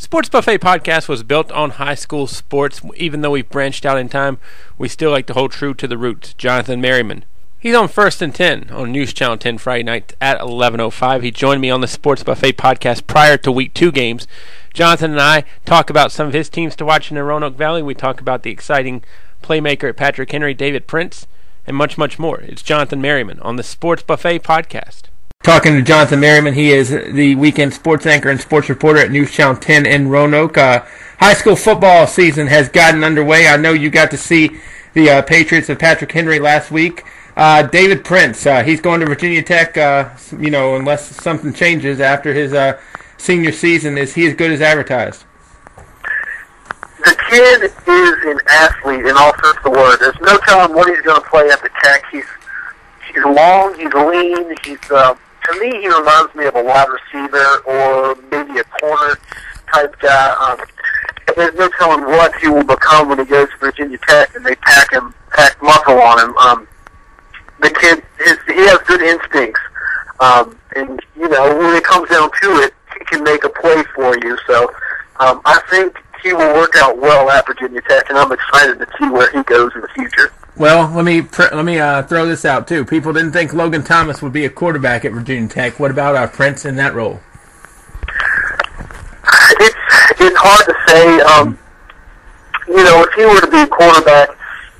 Sports Buffet Podcast was built on high school sports. Even though we've branched out in time, we still like to hold true to the roots. Jonathan Merryman. He's on 1st and 10 on News Channel 10 Friday night at 11:05. He joined me on the Sports Buffet Podcast prior to Week 2 games. Jonathan and I talk about some of his teams to watch in the Roanoke Valley. We talk about the exciting playmaker at Patrick Henry, David Prince, and much, much more. It's Jonathan Merryman on the Sports Buffet Podcast. Talking to Jonathan Merryman, he is the weekend sports anchor and sports reporter at News Channel 10 in Roanoke. High school football season has gotten underway. I know you got to see the Patriots of Patrick Henry last week. David Prince, he's going to Virginia Tech, unless something changes after his senior season. Is he as good as advertised? The kid is an athlete in all sense of the word. There's no telling what he's going to play at the Tech. He's long, he's lean, to me, he reminds me of a wide receiver or maybe a corner type guy. There's no telling what he will become when he goes to Virginia Tech and they pack muscle on him. The kid, he has good instincts, and when it comes down to it, he can make a play for you. So I think he will work out well at Virginia Tech, and I'm excited to see where he goes in the future. Well, let me throw this out, too. People didn't think Logan Thomas would be a quarterback at Virginia Tech. What about Prince in that role? It's hard to say. If he were to be a quarterback,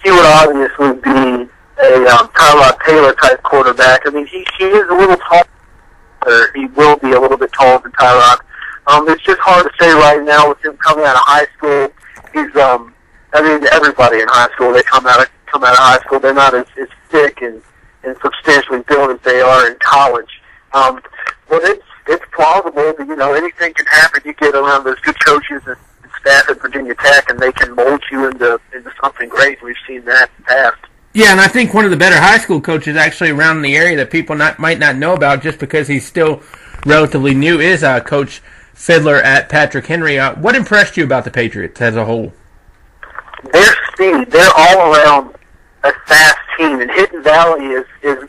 he would obviously be a Tyrod Taylor-type quarterback. I mean, he is a little taller. He will be a little bit taller than Tyrod. It's just hard to say right now with him coming out of high school. Everybody in high school, they come out of high school, they're not as thick and substantially built as they are in college. But it's plausible that, anything can happen. You get around those good coaches and staff at Virginia Tech, and they can mold you into something great. We've seen that in the past. Yeah, and I think one of the better high school coaches actually around in the area that people might not know about just because he's still relatively new is Coach Fiddler at Patrick Henry. What impressed you about the Patriots as a whole? Their speed. They're all around a fast team, and Hidden Valley is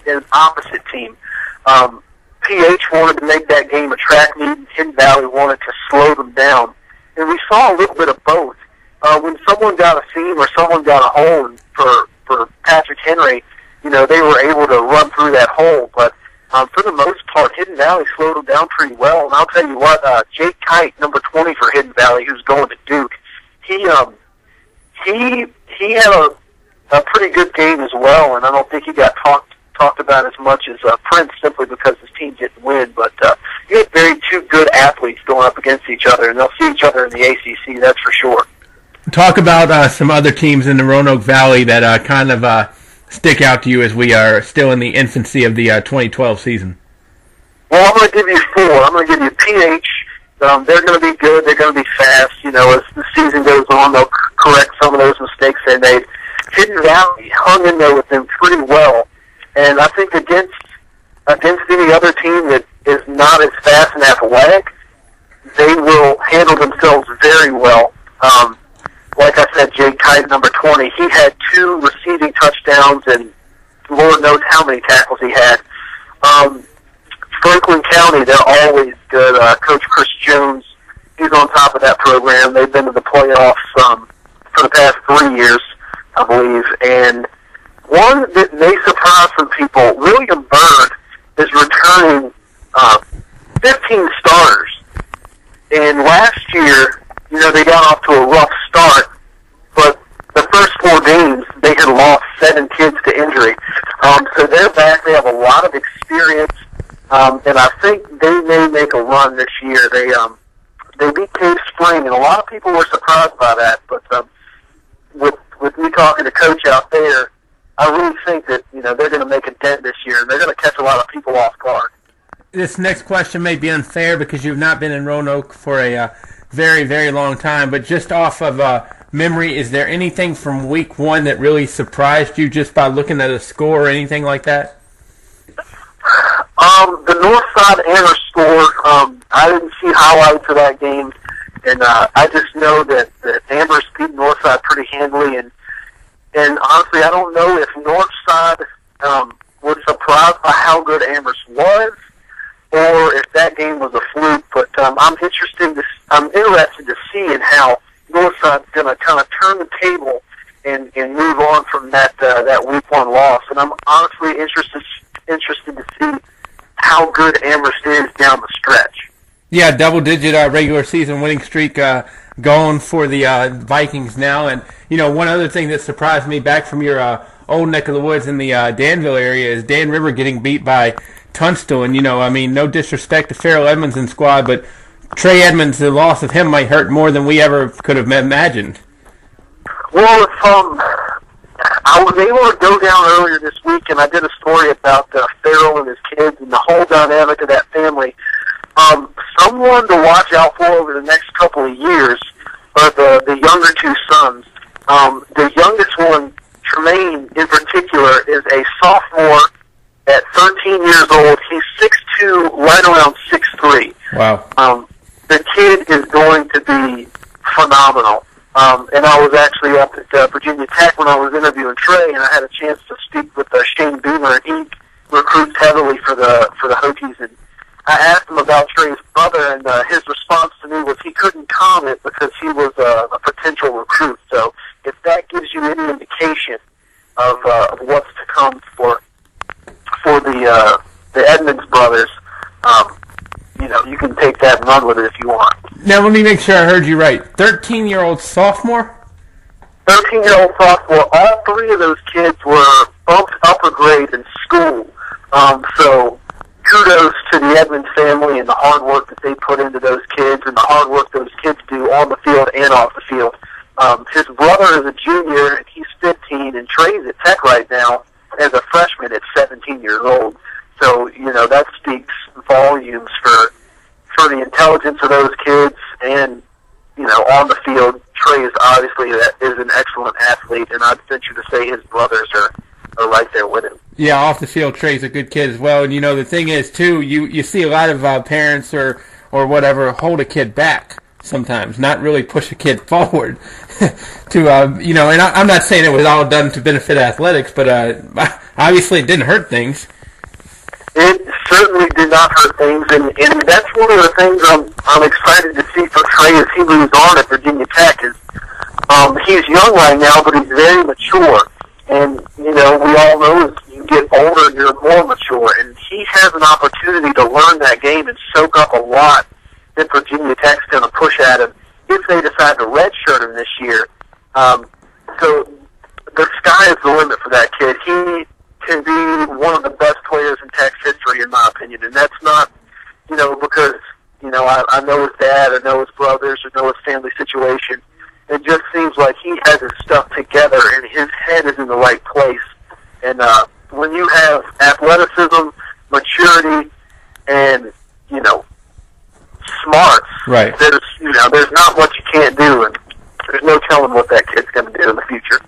an opposite team. PH wanted to make that game a track meet, and Hidden Valley wanted to slow them down. And we saw a little bit of both. When someone got a seam or someone got a hole for Patrick Henry, they were able to run through that hole. But for the most part, Hidden Valley slowed them down pretty well. And I'll tell you what, Jake Kite, number 20 for Hidden Valley, who's going to Duke, he had a pretty good game as well, and I don't think he got talked about as much as Prince simply because his team didn't win. But you had two good athletes going up against each other, and they'll see each other in the ACC, that's for sure. Talk about some other teams in the Roanoke Valley that kind of stick out to you as we are still in the infancy of the 2012 season. Well, I'm going to give you four. I'm going to give you PH. They're going to be good. They're going to be fast. As the season goes on, they'll correct some of those mistakes they made. Hidden Valley hung in there with them pretty well. And I think against any other team that is not as fast and athletic, they will handle themselves very well. Like I said, Jake Kite, number 20, he had 2 receiving touchdowns, and Lord knows how many tackles he had. Franklin County, they're always good. Coach Chris Jones, he's on top of that program. They've been to the playoffs for the past 3 years, I believe. And one that may surprise some people, William Byrd is returning 15 starters. And last year, they got off to a rough start, but the first 4 games, they had lost 7 kids to injury. So they're back. They have a lot of experience. And I think they may make a run this year. They beat Cave Spring, and a lot of people were surprised by that. But with me talking to Coach out there, I really think that they're going to make a dent this year, and they're going to catch a lot of people off guard. This next question may be unfair because you've not been in Roanoke for a very, very long time. But just off of memory, is there anything from Week 1 that really surprised you just by looking at a score or anything like that? The Northside Amherst score, I didn't see highlights of that game, and I just know that Amherst beat Northside pretty handily, and honestly, I don't know if Northside was surprised by how good Amherst was, or if that game was a fluke. But I'm interested to see in how Northside's going to kind of turn the table and move on from that week 1 loss. And I'm honestly interested to see how good Amherst is down the stretch. Yeah, double-digit regular season winning streak going for the Vikings now. And, one other thing that surprised me back from your old neck of the woods in the Danville area is Dan River getting beat by Tunstall. And, no disrespect to Farrell Edmonds and squad, but Trey Edmonds, the loss of him might hurt more than we ever could have imagined. Well, I was able to go down earlier this week, and I did a story about Farrell and his kids and the whole dynamic of that family. Someone to watch out for over the next couple of years are the younger 2 sons. The youngest one, Tremaine in particular, is a sophomore at 13 years old. He's 6'2", right around 6'3". Wow. The kid is going to be phenomenal. And I was actually up at Virginia Tech when I was interviewing Trey, and I had a chance to speak with Shane Boomer, and he recruits heavily for the Hokies. And I asked him about Trey's brother, and his response to me was he couldn't comment because he was a potential recruit. So if that gives you any indication of what's to come for the Edmonds brothers, you can take that and run with it if you want. Now, let me make sure I heard you right. 13-year-old sophomore? 13-year-old sophomore. All 3 of those kids were bumped upper grade in school. So kudos to the Edmonds family and the hard work that they put into those kids and the hard work those kids do on the field and off the field. His brother is a junior, and he's 15, and Trey's at Tech right now as a freshman at 17 years old. So, that speaks volumes for the intelligence of those kids, and, on the field, Trey is obviously an excellent athlete, and I'd venture to say his brothers are right there with him. Yeah, off the field, Trey's a good kid as well. And, the thing is, too, you see a lot of parents or whatever hold a kid back sometimes, not really push a kid forward to, and I'm not saying it was all done to benefit athletics, but obviously it didn't hurt things. It certainly did not hurt things, and that's one of the things I'm excited to see for Trey as he moves on at Virginia Tech. Is he's young right now, but he's very mature, and we all know as you get older, you're more mature, and he has an opportunity to learn that game and soak up a lot that Virginia Tech's going to push at him if they decide to redshirt him this year. So the sky is the limit for that kid. He can be one of the best players in Tech's history, in my opinion. And that's not, because, I know his dad, I know his brothers, I know his family situation. It just seems like he has his stuff together and his head is in the right place. And when you have athleticism, maturity, and, smarts, right, there's not much you can't do, and there's no telling what that kid's going to do in the future.